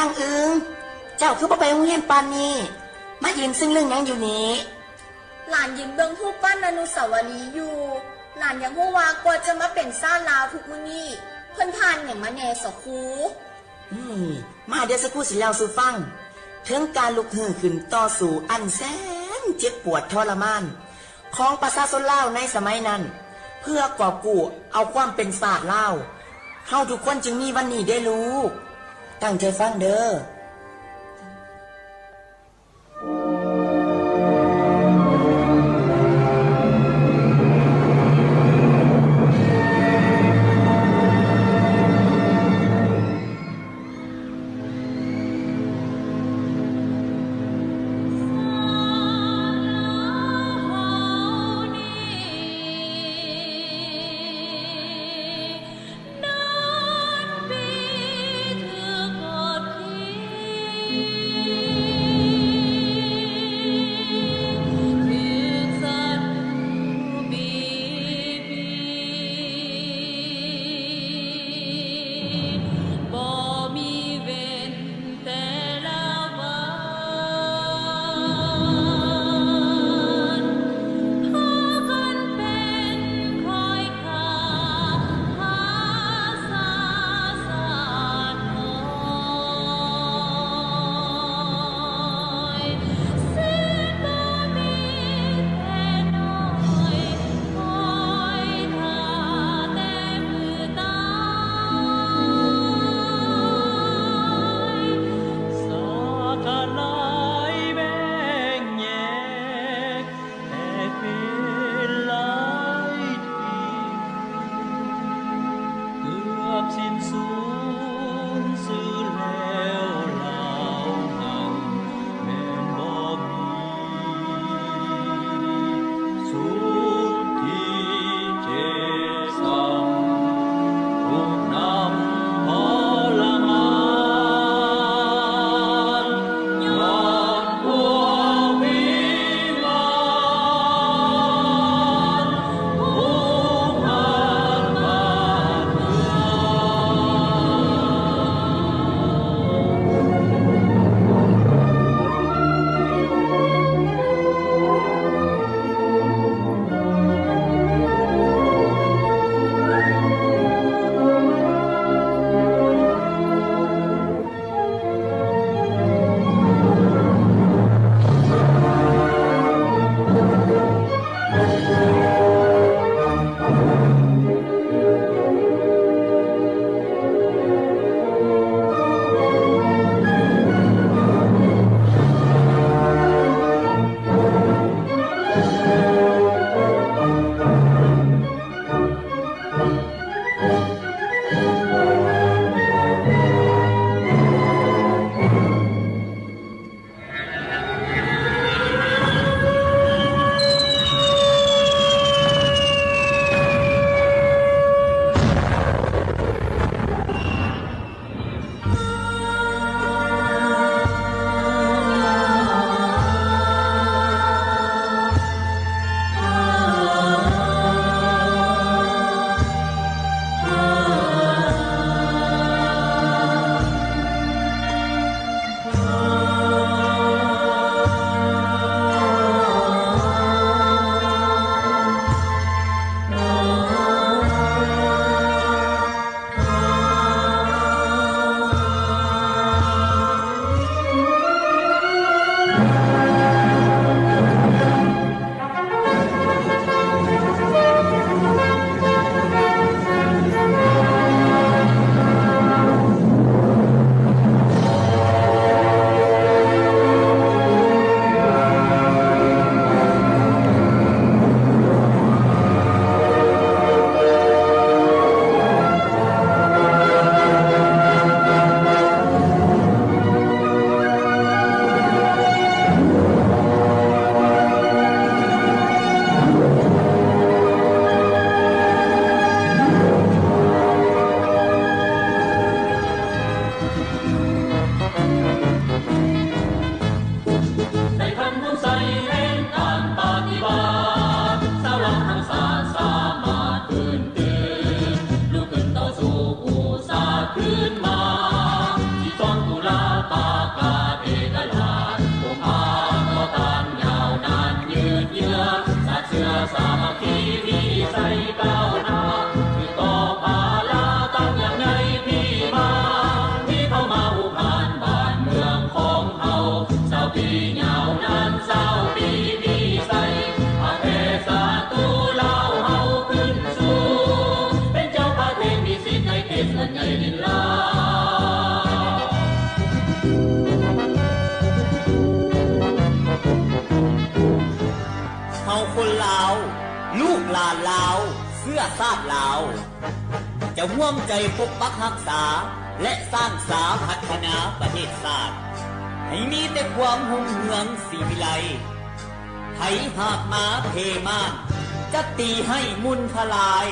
างอึงเจ้าคือบ่ไปโรงเรียนปานนี้มายืนซึ่งเรื่องยังอยู่นี้หลานยืนเบิ่งรูปปั้นอนุสาวรีย์อยู่หลานยังฮู้ว่ากว่าจะมาเป็นซ่าลาวทุกมื้อนี้เพิ่นผ่านหยังมาแน่สะครูมาเดี๋ยวสักครู่สิเล่าสู่ฟังถึงการลุกฮือขึ้นต่อสู้อันแสนเจ็บปวดทรมานของประชาชนลาวในสมัยนั้นเพื่อกอบกู้เอาความเป็นศาสตร์ลาวเฮาทุกคนจึงมีวันนี้ได้ลูกตั้งใจฟังเด้อ าวลูกหลานลาวเสื้อซาดลาวจะร่วมใจปกปักรักษาและสร้างสาพัฒนาประเทศชาติให้มีแต่ความหุ่งเหืองสีวิไลไผหากมาเพมานจะตีให้มุนทลาย